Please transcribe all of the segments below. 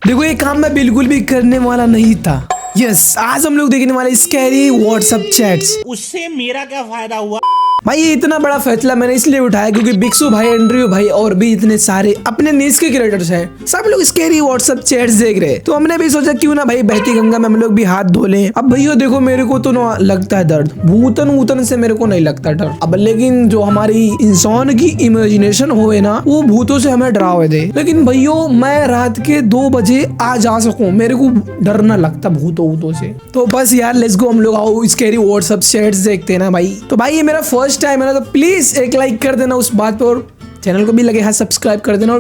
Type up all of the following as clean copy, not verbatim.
देखो ये काम मैं बिल्कुल भी करने वाला नहीं था। यस, आज हम लोग देखने वाले स्कैरी व्हाट्सएप चैट्स। उससे मेरा क्या फायदा हुआ? भाई ये इतना बड़ा फैसला मैंने इसलिए उठाया क्योंकि बिक्सू भाई, एंड्रयू भाई और भी इतने सारे अपने नीच के क्रिएटर्स हैं, सब लोग स्कैरी व्हाट्सएप चैट्स देख रहे हैं। तो हमने भी सोचा क्यों ना भाई बहती गंगा में हम लोग भी हाथ धो लें। अब भैया देखो मेरे को तो ना लगता है दर्द, भूतन वूतन से मेरे को नहीं लगता डर। अब लेकिन जो हमारी इंसान की इमेजिनेशन होए ना, वो भूतों से हमें डरावे दे। लेकिन भैया मैं रात के 2 बजे आ जा सकूं, मेरे को डर ना लगता भूतों वूतों से। तो बस यार लेट्स गो, हम लोग आओ स्कैरी व्हाट्सएप चैट्स देखते हैं ना भाई। तो भाई ये मेरा फर्स्ट टाइम है ना, तो प्लीज एक लाइक कर देना उस बात पे, और चैनल को भी लगे हाथ सब्सक्राइब कर देना।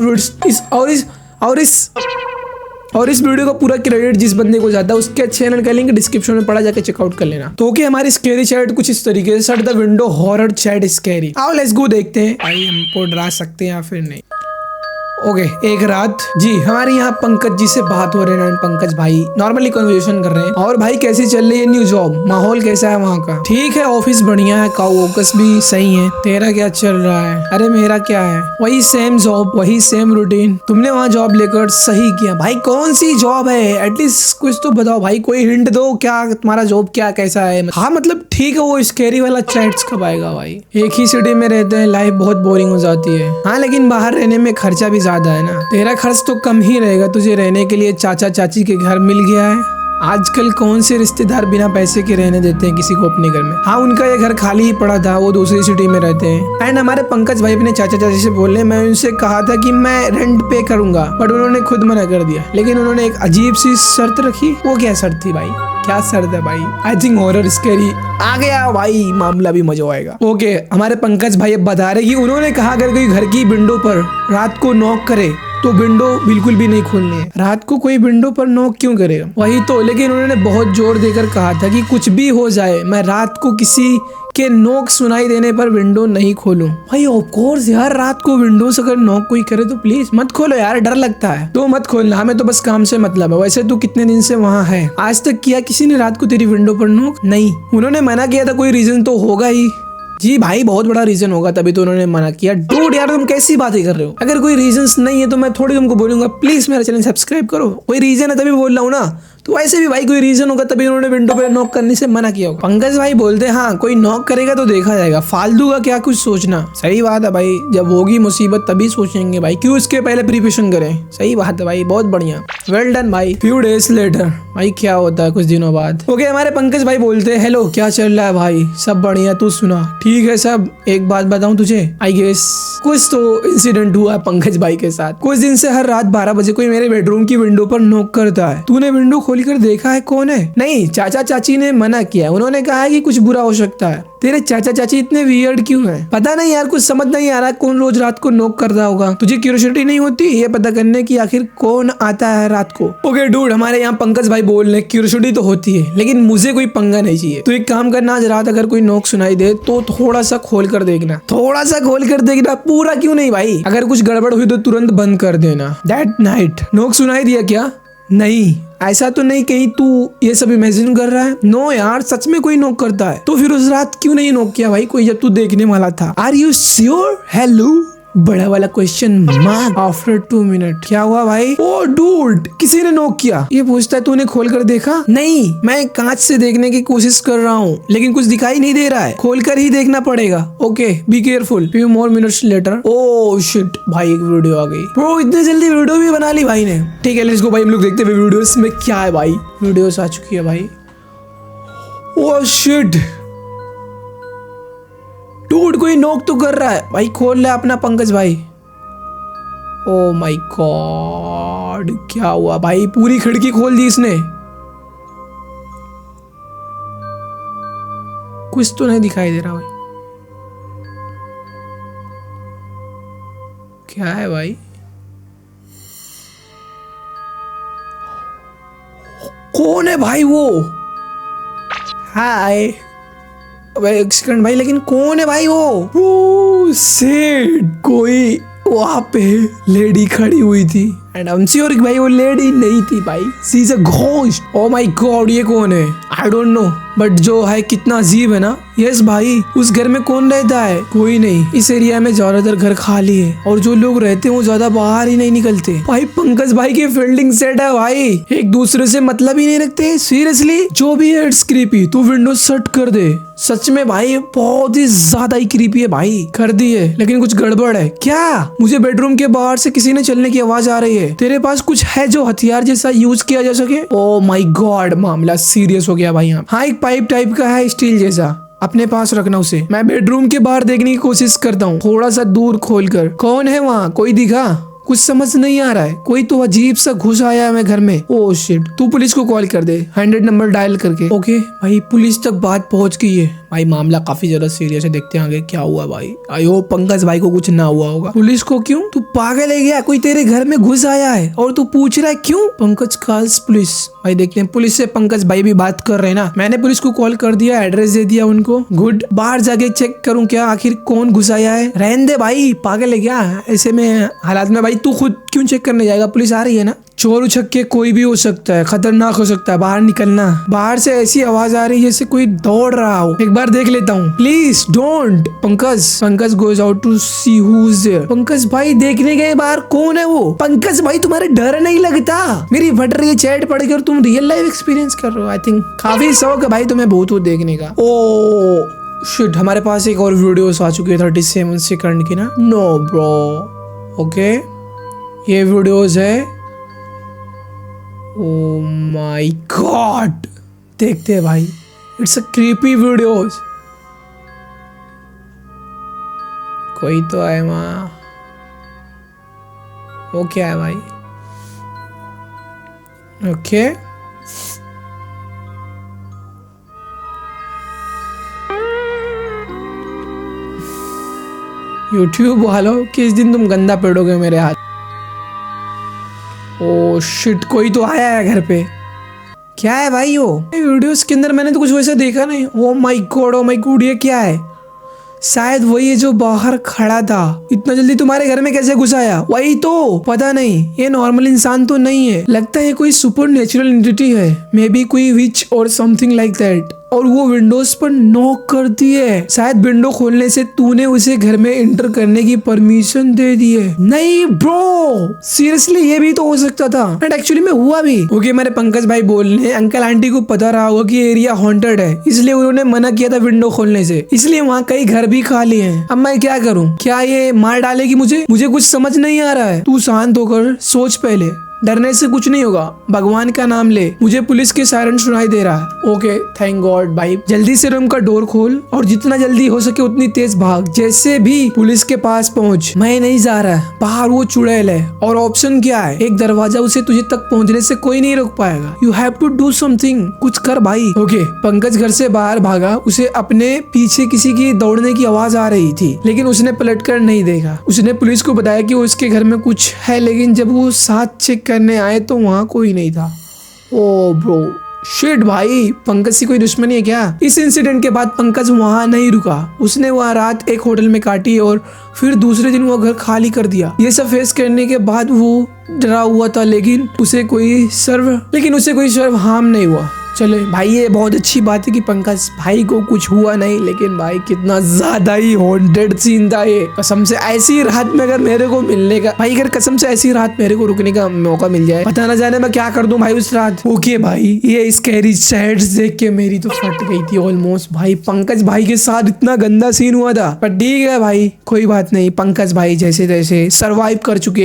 और इस वीडियो का पूरा क्रेडिट जिस बंदे को जाता है उसके चैनल का लिंक डिस्क्रिप्शन में पड़ा, जाके चेकआउट कर लेना। तो ओके, हमारी स्कैरी चैट कुछ इस तरीके से, shut the window horror chat scary. आओ लेट्स गो, देखते हैं भाई हमको डरा सकते हैं या फिर नहीं। ओके, एक रात जी हमारे यहाँ पंकज जी से बात हो रहे हैं। पंकज भाई नॉर्मली कन्वर्सेशन कर रहे हैं। और भाई कैसी चल रही है न्यू जॉब, माहौल कैसा है वहाँ का? ठीक है, ऑफिस बढ़िया है, काउकस भी सही है। तेरा क्या चल रहा है? अरे मेरा क्या है, वही सेम जॉब, वही सेम रूटीन। तुमने वहाँ जॉब लेकर सही किया। भाई कौन सी जॉब है, एटलीस्ट कुछ तो बताओ भाई, कोई हिंट दो, क्या तुम्हारा जॉब क्या कैसा है? हाँ मतलब ठीक है, वो स्कैरी वाला चैट्स कब आएगा भाई? एक ही सिटी में रहते हैं, लाइफ बहुत बोरिंग हो जाती है। हाँ लेकिन बाहर रहने में खर्चा भी ज्यादा है ना। तेरा खर्च तो कम ही रहेगा, तुझे रहने के लिए चाचा चाची के घर मिल गया है। आजकल कौन से रिश्तेदार बिना पैसे के रहने देते हैं किसी को अपने घर में? हाँ उनका ये घर खाली ही पड़ा था, वो दूसरी सिटी में रहते हैं। एंड हमारे पंकज भाई अपने चाचा चाची से बोले, मैं उनसे कहा था कि मैं रेंट पे करूंगा, बट उन्होंने खुद मना कर दिया। लेकिन उन्होंने एक अजीब सी शर्त रखी। वो क्या शर्त थी भाई? क्या शर्त है भाई? आई थिंक हॉरर स्कैरी आ गया भाई, मामला भी मजा आएगा। ओके, हमारे पंकज भाई अब बता रहे कि उन्होंने कहा अगर कोई घर की विंडो पर रात को नॉक करे तो विंडो बिल्कुल भी नहीं खोलनी है। रात को कोई विंडो पर नॉक क्यों करेगा? वही तो, लेकिन उन्होंने बहुत जोर देकर कहा था कि कुछ भी हो जाए मैं रात को किसी के नॉक सुनाई देने पर विंडो नहीं खोलूं। भाई ऑफ कोर्स यार, रात को विंडो से अगर नॉक कोई करे तो प्लीज मत खोलो यार, डर लगता है। तो मत खोलना, हमें तो बस काम से मतलब है। वैसे तू कितने दिन से वहाँ है, आज तक किया किसी ने रात को तेरी विंडो पर नॉक? नहीं। उन्होंने मना किया था, कोई रीजन तो होगा ही। जी भाई बहुत बड़ा रीजन होगा, तभी तो उन्होंने मना किया। डूड यार तुम कैसी बातें कर रहे हो? अगर कोई रीजंस नहीं है तो मैं थोड़ी तुमको बोलूंगा प्लीज मेरा चैनल सब्सक्राइब करो। कोई रीजन है तभी बोल रहा हूँ ना। तो वैसे भी भाई कोई रीजन होगा तभी उन्होंने विंडो पे नॉक करने से मना किया होगा। पंकज भाई बोलते हाँ कोई नॉक करेगा तो देखा जाएगा, फालतू का क्या कुछ सोचना। सही बात है भाई, जब होगी मुसीबत तभी सोचेंगे भाई, क्यों इसके पहले प्रिपरेशन करें। सही बात है भाई, बहुत बढ़िया, वेल डन भाई। फ्यू डेज लेटर, भाई क्या होता है कुछ दिनों बाद। ओके, हमारे पंकज भाई बोलते हैं हेलो क्या चल रहा है भाई? सब बढ़िया, तू सुना? ठीक है सब। एक बात बताऊं तुझे, आई गेस कुछ तो इंसिडेंट हुआ है पंकज भाई के साथ। कुछ दिन से हर रात 12 बजे कोई मेरे बेडरूम की विंडो पर नॉक करता है। तूने विंडो खोल कर देखा है कौन है? नहीं, चाचा चाची ने मना किया, उन्होंने कहा है कि कुछ बुरा हो सकता है। तेरे चाचा चाची इतने वियर्ड क्यों हैं? पता नहीं यार, कुछ समझ नहीं आ रहा कौन रोज रात को नॉक करता होगा। तुझे क्यूरियोसिटी नहीं होती ये पता करने की आखिर कौन आता है रात को? ओके डूड, हमारे यहाँ पंकज भाई बोल रहे क्यूरियोसिटी तो होती है, लेकिन मुझे कोई पंगा नहीं चाहिए। तो एक काम करना, आज रात अगर कोई नॉक सुनाई दे तो थोड़ा सा खोल कर देखना, थोड़ा सा खोल कर देखना, पूरा क्यों नहीं भाई। अगर कुछ गड़बड़ हुई तो तुरंत बंद कर देना। दैट नाइट नॉक सुनाई दिया क्या? नहीं, ऐसा तो नहीं कहीं तू ये सब इमेजिन कर रहा है? नो यार, सच में कोई नॉक करता है। तो फिर उस रात क्यों नहीं नॉक किया भाई कोई, जब तू देखने वाला था? Are you sure? हेलो, बड़ा वाला क्वेश्चन मार्क आफ्टर 2 मिनट। क्या हुआ भाई? ओ डूड, किसी ने नॉक किया। ये पूछता है तूने खोल कर देखा? नहीं, मैं कांच से देखने की कोशिश कर रहा हूँ लेकिन कुछ दिखाई नहीं दे रहा है, खोल कर ही देखना पड़ेगा। Okay be careful. Few more minutes later. Oh shit भाई, एक वीडियो आ गई। ब्रो इतनी जल्दी वीडियो भी बना ली भाई ने। ठीक है लेट्स गो भाई, हम लोग देखते हैं वीडियोस में क्या है भाई। वीडियोस आ चुकी है भाई। ओह शिट डूड, कोई नॉक तो कर रहा है भाई, खोल ले अपना पंकज भाई। ओ माय गॉड, क्या हुआ भाई? पूरी खिड़की खोल दी इसने। कुछ तो नहीं दिखाई दे रहा भाई, क्या है भाई? कौन है भाई वो? हाय एक सेकंड भाई, लेकिन कौन है भाई वो? ओ सेड, कोई वहां पे लेडी खड़ी हुई थी एंड आई एम श्योर भाई वो लेडी नहीं थी भाई, she is a ghost. Oh my God, ये कौन है? आई डोंट नो, बट जो है कितना अजीब है ना। यस भाई, उस घर में कौन रहता है? कोई नहीं। इस एरिया में ज्यादातर घर खाली है और जो लोग रहते हैं वो ज्यादा बाहर ही नहीं निकलते। भाई पंकज भाई की फील्डिंग सेट है भाई, एक दूसरे से मतलब ही नहीं रखते। सीरियसली जो भी है इट्स क्रीपी। तू विंडो शट कर दे। सच में भाई बहुत ही ज्यादा ही क्रीपी है भाई। कर दी है लेकिन कुछ गड़बड़ है। क्या? मुझे बेडरूम के बाहर से किसी ने चलने की आवाज आ रही है। तेरे पास कुछ है जो हथियार जैसा यूज किया जा सके? ओ माय गॉड, मामला सीरियस हो गया भाई यहाँ। हाँ, एक पाइप टाइप का है स्टील जैसा, अपने पास रखना उसे। मैं बेडरूम के बाहर देखने की कोशिश करता हूँ, थोड़ा सा दूर खोलकर। कौन है वहाँ? कोई दिखा? कुछ समझ नहीं आ रहा है। कोई तो अजीब सा घुस आया है मैं घर में। ओह शिट, तू पुलिस को कॉल कर दे 100 नंबर डायल करके। ओके भाई, पुलिस तक बात पहुंच गई है। भाई मामला काफी ज्यादा सीरियस है, देखते हैं आगे क्या हुआ भाई। आई होप पंकज भाई को कुछ ना हुआ होगा। पुलिस को क्यों? तू पागल है क्या? कोई तेरे घर में घुस आया है और तू पूछ रहा है क्यों? Pankaj calls police. भाई देखते हैं, पुलिस से पंकज भाई भी बात कर रहे हैं ना। मैंने पुलिस को कॉल कर दिया, एड्रेस दे दिया उनको। गुड। बाहर जाके चेक करूँ क्या आखिर कौन घुस आया है? रहने दे भाई, पागल है क्या ऐसे में हालात में? भाई तू खुद क्यों चेक करने जाएगा? पुलिस आ रही है ना। चोर उछक के कोई भी हो सकता है, खतरनाक हो सकता है, बाहर निकलना। बाहर से ऐसी आवाज आ रही है जैसे कोई दौड़ रहा हो। एक बार देख लेता हूँ, please don't. Pankaj goes out to see who is there. Pankaj भाई देखने गए बाहर, कौन है वो? पंकज भाई तुम्हारे डर नहीं लगता? मेरी फट रही है चैट पढ़ के और तुम रियल लाइफ एक्सपीरियंस कर रहे हो। आई थिंक काफी शौक है भाई तुम्हें भूत देखने का। ओ शिट, हमारे पास एक और वीडियोस आ चुकी है 37 सेकंड की ना। No bro. ओके, ये वीडियोस है। Oh my God! देखते हैं भाई, इट्स अ क्रीपी वीडियोस। कोई तो है वहाँ। वो क्या है भाई? ओके यूट्यूब वालों, किस दिन तुम गंदा पेड़ोगे मेरे हाथ। ओ शिट, कोई तो आया है घर पे। क्या है भाई वो? वीडियोस के अंदर मैंने तो कुछ वैसा देखा नहीं। ओ माय गॉड, ये क्या है? शायद वही है जो बाहर खड़ा था। इतना जल्दी तुम्हारे घर में कैसे घुस आया? वही तो, पता नहीं, ये नॉर्मल इंसान तो नहीं है। लगता है कोई सुपर नेचुरल एंटिटी है, मे बी कोई विच और समथिंग लाइक दैट। और वो विंडोज पर नॉक करती है। शायद विंडो खोलने से तूने उसे घर में एंटर करने की परमिशन दे दी है। नहीं ब्रो, सीरियसली ये भी तो हो सकता था, एंड एक्चुअली में हुआ भी। ओके, मेरे पंकज भाई बोल रहे हैं अंकल आंटी को पता रहा होगा कि एरिया हॉन्टेड है, इसलिए उन्होंने मना किया था विंडो खोलने से, इसलिए वहाँ कई घर भी खाली हैं। अब मैं क्या करूँ? क्या ये मार डालेगी मुझे? मुझे कुछ समझ नहीं आ रहा है। तू शांत होकर सोच पहले, डरने से कुछ नहीं होगा, भगवान का नाम ले। मुझे पुलिस के सायरन सुनाई दे रहा है। ओके, थैंक गॉड भाई। जल्दी से रूम का डोर खोल और जितना जल्दी हो सके उतनी तेज भाग। जैसे भी पुलिस के पास पहुंच। मैं नहीं जा रहा, बाहर वो चुड़ैल है। और ऑप्शन क्या है? एक दरवाजा, उसे तुझे तक पहुंचने से कोई नहीं रोक पाएगा। You have to do something, कुछ कर भाई। ओके, पंकज घर से बाहर भागा। उसे अपने पीछे किसी की दौड़ने की आवाज आ रही थी, लेकिन उसने पलटकर नहीं देखा। उसने पुलिस को बताया कि उसके घर में कुछ है, लेकिन जब वो साथ चेक करने आए तो वहाँ कोई नहीं था। ओ ब्रो, शिट भाई, पंकज से कोई दुश्मनी है क्या? इस इंसिडेंट के बाद पंकज वहाँ नहीं रुका। उसने वहाँ रात एक होटल में काटी और फिर दूसरे दिन वो घर खाली कर दिया। ये सब फेस करने के बाद वो डरा हुआ था, लेकिन उसे कोई सर्व हार्म नहीं हुआ। चले भाई, ये बहुत अच्छी बात है कि पंकज भाई को कुछ हुआ नहीं, लेकिन भाई कितना ज्यादा ही हॉन्टेड सीन था ये। कसम से ऐसी रात में अगर मेरे को मिलने का भाई, अगर कसम से ऐसी रात मेरे को रुकने का मौका मिल जाए, पता ना जाने मैं क्या कर दूं भाई उस रात। ओके भाई, ये स्कैरी चैट्स देख के मेरी तो फट गई थी ऑलमोस्ट। भाई पंकज भाई के साथ इतना गंदा सीन हुआ था, पर ठीक है भाई, कोई बात नहीं। पंकज भाई जैसे तैसे सर्वाइव कर चुके